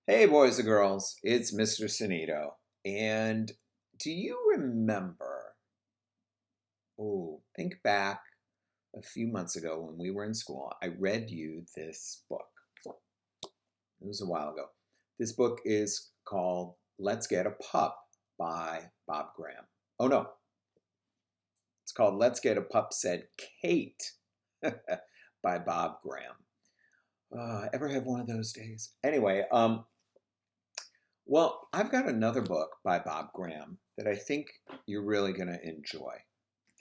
Hey, boys and girls, it's Mr. Sunito. And do you remember? Oh, think back a few months ago when we were in school. I read you this book. It was a while ago. This book is called Let's Get a Pup by Bob Graham. Oh, no, it's called Let's Get a Pup Said Kate by Bob Graham. Ever have one of those days? Anyway, well, I've got another book by Bob Graham that I think you're really going to enjoy.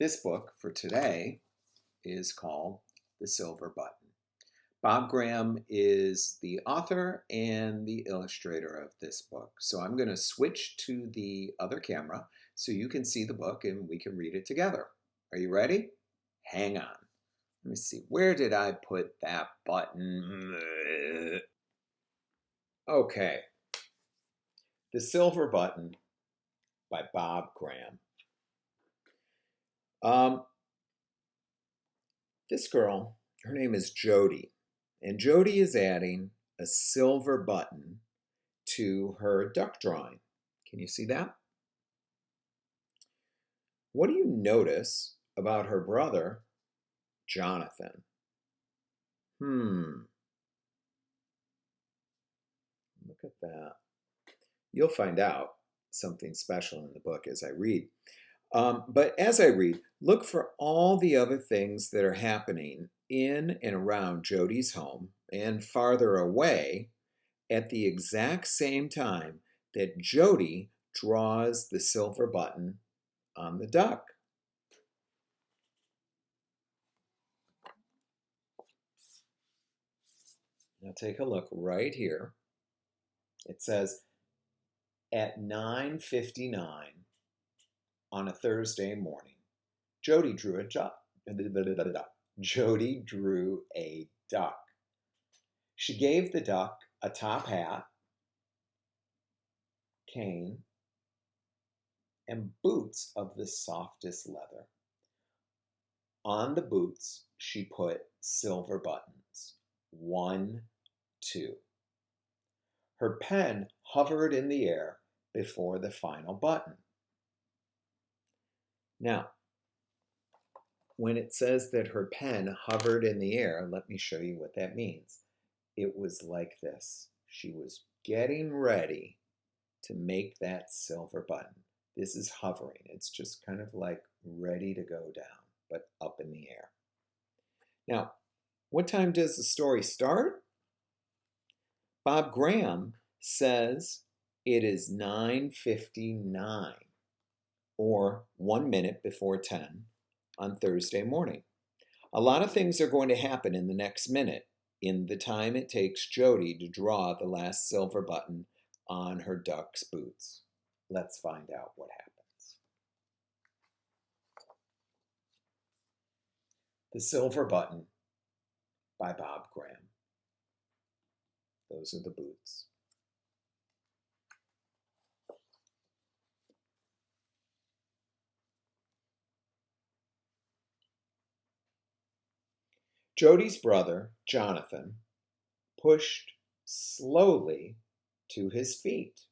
This book for today is called The Silver Button. Bob Graham is the author and the illustrator of this book. So I'm going to switch to the other camera so you can see the book and we can read it together. Are you ready? Hang on. Let me see. Where did I put that button? Okay. The Silver Button by Bob Graham. This girl, her name is Jody, and Jody is adding a silver button to her duck drawing. Can you see that? What do you notice about her brother, Jonathan? Look at that. You'll find out something special in the book as I read. But as I read, look for all the other things that are happening in and around Jody's home and farther away at the exact same time that Jody draws the silver button on the duck. Now take a look right here. It says at 9:59 on a Thursday morning, Jody drew a duck. Jody drew a duck. She gave the duck a top hat, cane, and boots of the softest leather. On the boots, she put silver buttons. 1, 2. Her pen hovered in the air before the final button. Now, when it says that her pen hovered in the air, let me show you what that means. It was like this. She was getting ready to make that silver button. This is hovering. It's just kind of like ready to go down, but up in the air. Now, what time does the story start? Bob Graham says it is 9:59, or 1 minute before 10 on Thursday morning. A lot of things are going to happen in the next minute in the time it takes Jody to draw the last silver button on her duck's boots. Let's find out what happens. The Silver Button by Bob Graham. Those are the boots. Jody's brother, Jonathan, pushed slowly to his feet.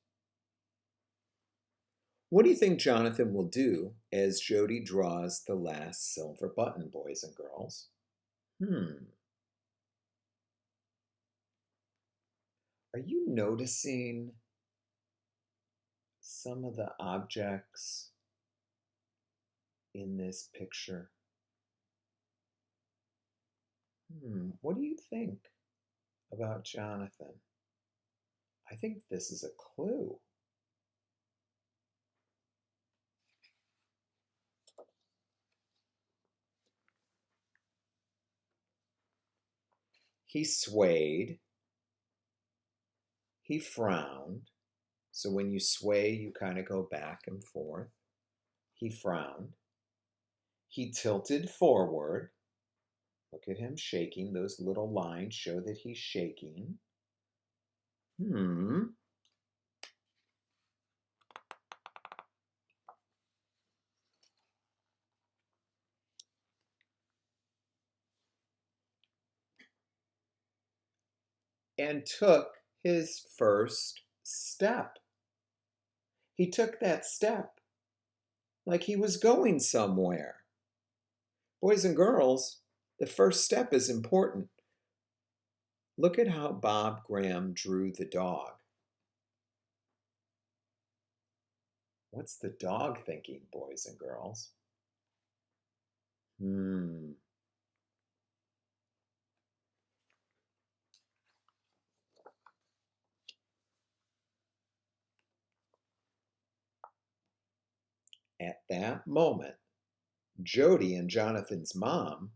What do you think Jonathan will do as Jody draws the last silver button, boys and girls? Are you noticing some of the objects in this picture? What do you think about Jonathan? I think this is a clue. He swayed. He frowned. So when you sway, you kind of go back and forth. He frowned. He tilted forward. Look at him shaking. Those little lines show that he's shaking. And took His first step. He took that step like he was going somewhere. Boys and girls, the first step is important. Look at how Bob Graham drew the dog. What's the dog thinking, boys and girls? At that moment, Jody and Jonathan's mom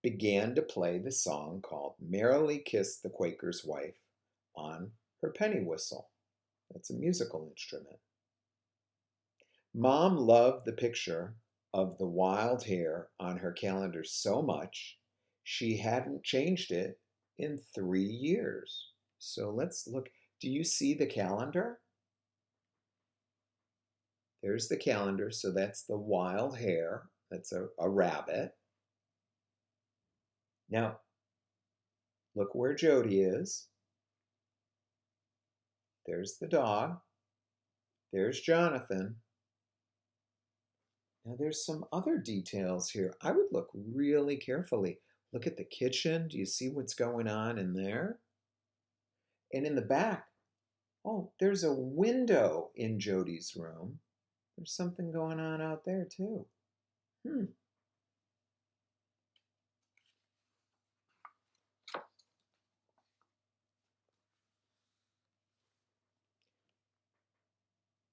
began to play the song called Merrily Kiss the Quaker's Wife on her penny whistle. That's a musical instrument. Mom loved the picture of the wild hare on her calendar so much, she hadn't changed it in 3 years. So let's look. Do you see the calendar? There's the calendar. So that's the wild hare. That's a rabbit. Now, look where Jody is. There's the dog. There's Jonathan. Now there's some other details here. I would look really carefully. Look at the kitchen. Do you see what's going on in there? And in the back, oh, there's a window in Jody's room. There's something going on out there too.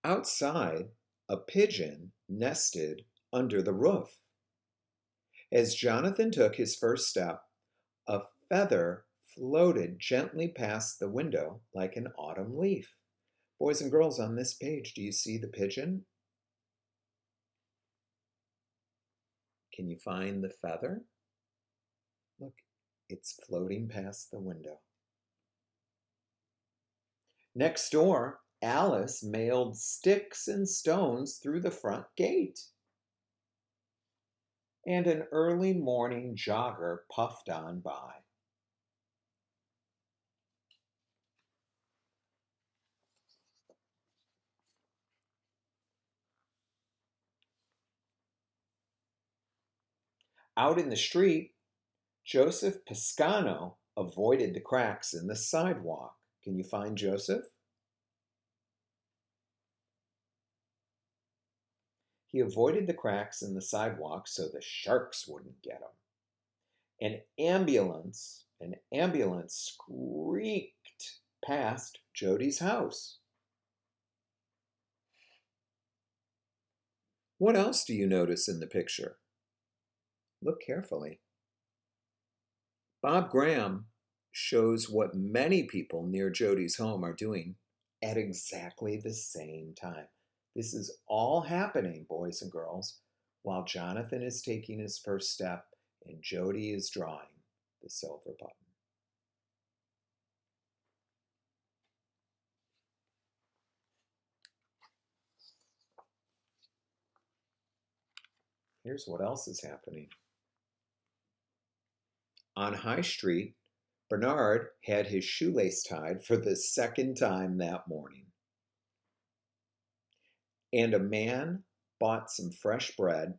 Outside, a pigeon nested under the roof. As Jonathan took his first step, a feather floated gently past the window like an autumn leaf. Boys and girls, on this page, do you see the pigeon? Can you find the feather? Look, it's floating past the window. Next door, Alice mailed sticks and stones through the front gate. And an early morning jogger puffed on by. Out in the street, Joseph Piscano avoided the cracks in the sidewalk. Can you find Joseph? He avoided the cracks in the sidewalk so the sharks wouldn't get him. An ambulance squeaked past Jody's house. What else do you notice in the picture? Look carefully. Bob Graham shows what many people near Jody's home are doing at exactly the same time. This is all happening, boys and girls, while Jonathan is taking his first step and Jody is drawing the silver button. Here's what else is happening. On High Street, Bernard had his shoelace tied for the second time that morning. And a man bought some fresh bread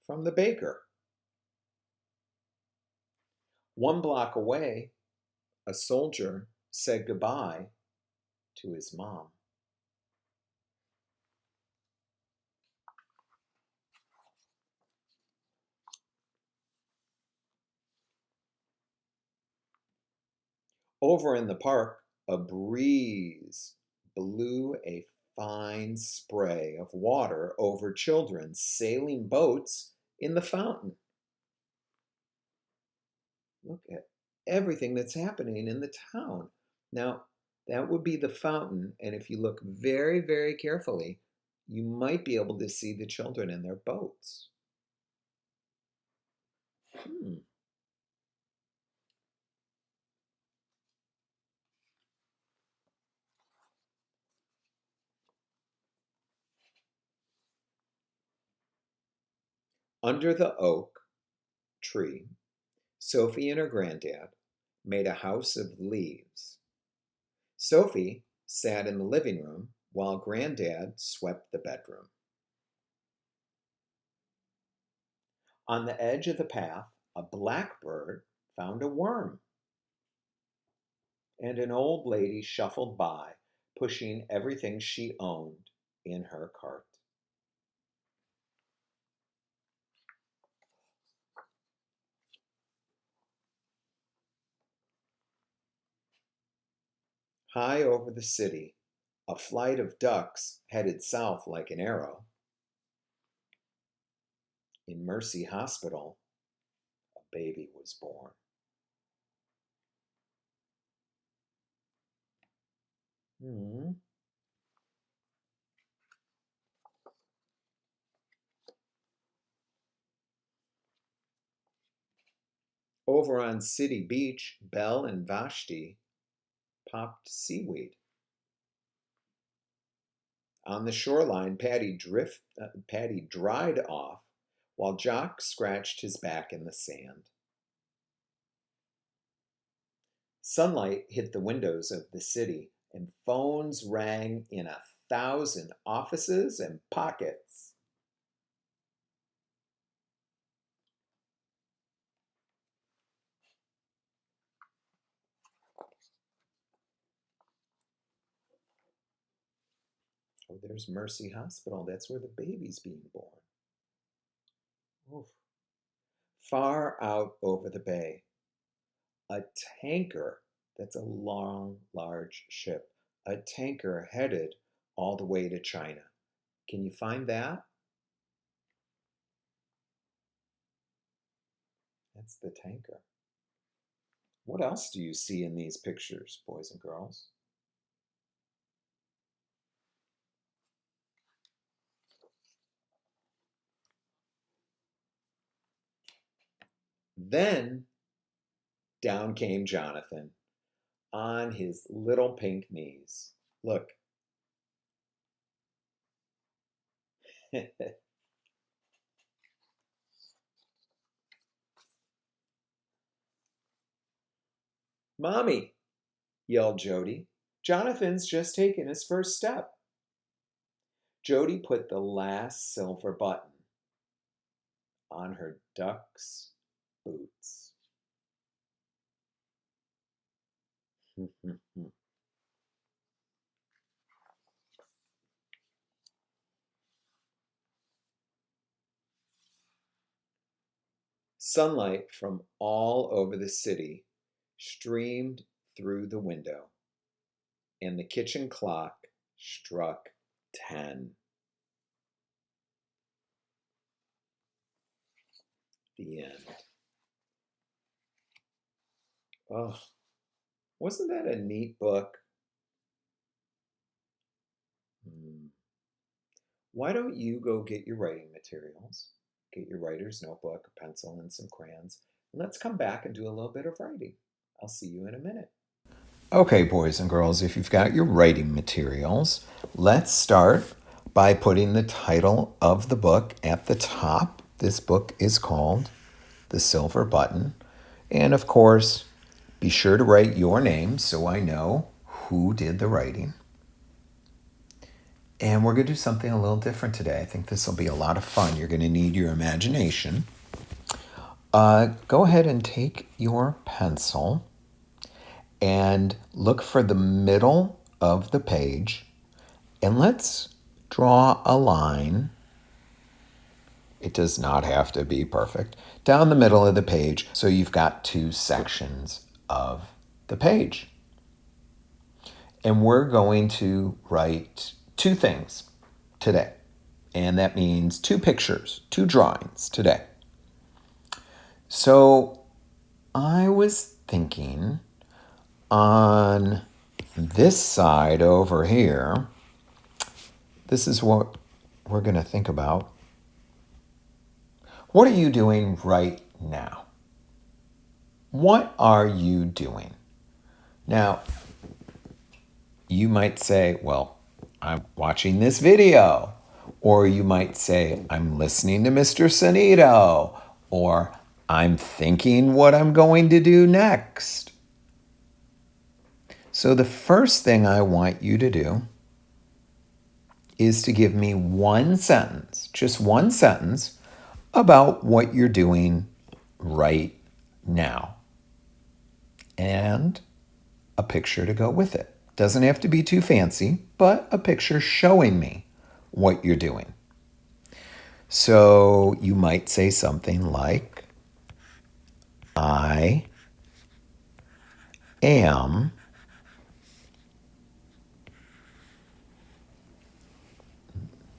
from the baker. 1 block away, a soldier said goodbye to his mom. Over in the park, a breeze blew a fine spray of water over children sailing boats in the fountain. Look at everything that's happening in the town. Now, that would be the fountain, and if you look very, very carefully, you might be able to see the children in their boats. Under the oak tree, Sophie and her granddad made a house of leaves. Sophie sat in the living room while Granddad swept the bedroom. On the edge of the path, a blackbird found a worm, and an old lady shuffled by, pushing everything she owned in her cart. High over the city, a flight of ducks headed south like an arrow. In Mercy Hospital, a baby was born. Over on City Beach, Belle and Vashti popped seaweed. On the shoreline, Patty dried off while Jock scratched his back in the sand. Sunlight hit the windows of the city, and phones rang in 1,000 offices and pockets. Oh, there's Mercy Hospital. That's where the baby's being born. Oof. Far out over the bay, a tanker, that's a long, large ship, a tanker headed all the way to China. Can you find that? That's the tanker. What else do you see in these pictures, boys and girls? Then down came Jonathan on his little pink knees. Look. Mommy, yelled Jody. Jonathan's just taken his first step. Jody put the last silver button on her duck's boots. Sunlight from all over the city streamed through the window, and the kitchen clock struck 10. The end. Oh, wasn't that a neat book? Why don't you go get your writing materials, get your writer's notebook, a pencil, and some crayons, and let's come back and do a little bit of writing. I'll see you in a minute. Okay, boys and girls, if you've got your writing materials, let's start by putting the title of the book at the top. This book is called The Silver Button. And of course, be sure to write your name so I know who did the writing. And we're going to do something a little different today. I think this will be a lot of fun. You're going to need your imagination. Go ahead and take your pencil and look for the middle of the page. And let's draw a line. It does not have to be perfect. Down the middle of the page, so you've got 2 sections of the page. And we're going to write 2 things today. And that means 2 pictures, 2 drawings today. So I was thinking on this side over here, this is what we're going to think about. What are you doing right now? What are you doing? Now, you might say, well, I'm watching this video. Or you might say, I'm listening to Mr. Sonito. Or I'm thinking what I'm going to do next. So the first thing I want you to do is to give me one sentence, just one sentence, about what you're doing right now. And a picture to go with it. Doesn't have to be too fancy, but a picture showing me what you're doing. So you might say something like, I am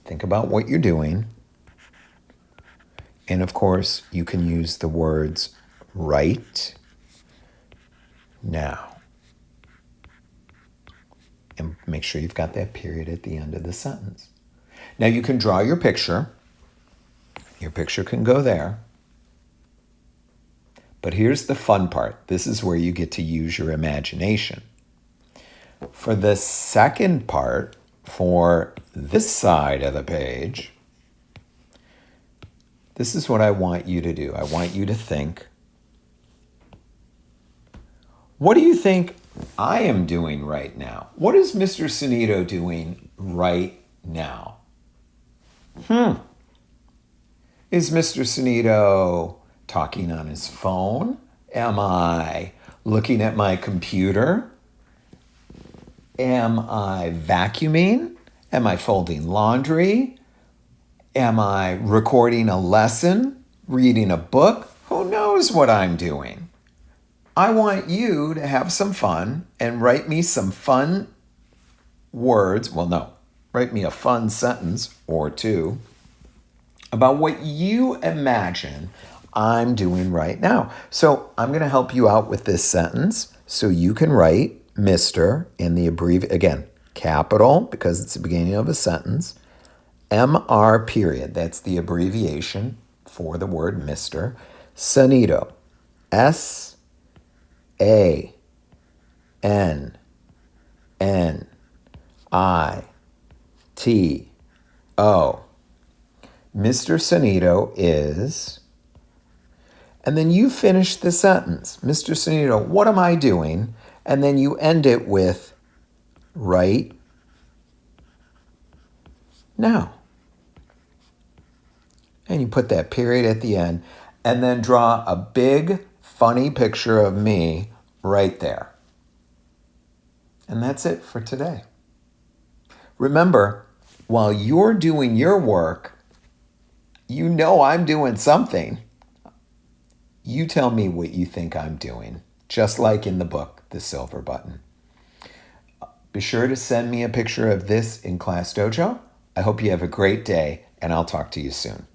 think about what you're doing. And of course, you can use the words right now. And make sure you've got that period at the end of the sentence. Now you can draw your picture. Your picture can go there. But here's the fun part. This is where you get to use your imagination. For the second part, for this side of the page, this is what I want you to do. I want you to think, what do you think I am doing right now? What is Mr. Sunito doing right now? Is Mr. Sunito talking on his phone? Am I looking at my computer? Am I vacuuming? Am I folding laundry? Am I recording a lesson? Reading a book? Who knows what I'm doing? I want you to have some fun and write me some fun words. Well, no, write me a fun sentence or two about what you imagine I'm doing right now. So I'm going to help you out with this sentence so you can write Mr. in the again, capital because it's the beginning of a sentence, MR period. That's the abbreviation for the word Mr. Sunito. S-A-N-N-I-T-O. Mr. Sunito is, and then you finish the sentence. Mr. Sunito, what am I doing? And then you end it with right now. And you put that period at the end and then draw a big, funny picture of me right there. And that's it for today. Remember, while you're doing your work, you know I'm doing something. You tell me what you think I'm doing, just like in the book, The Silver Button. Be sure to send me a picture of this in ClassDojo. I hope you have a great day, and I'll talk to you soon.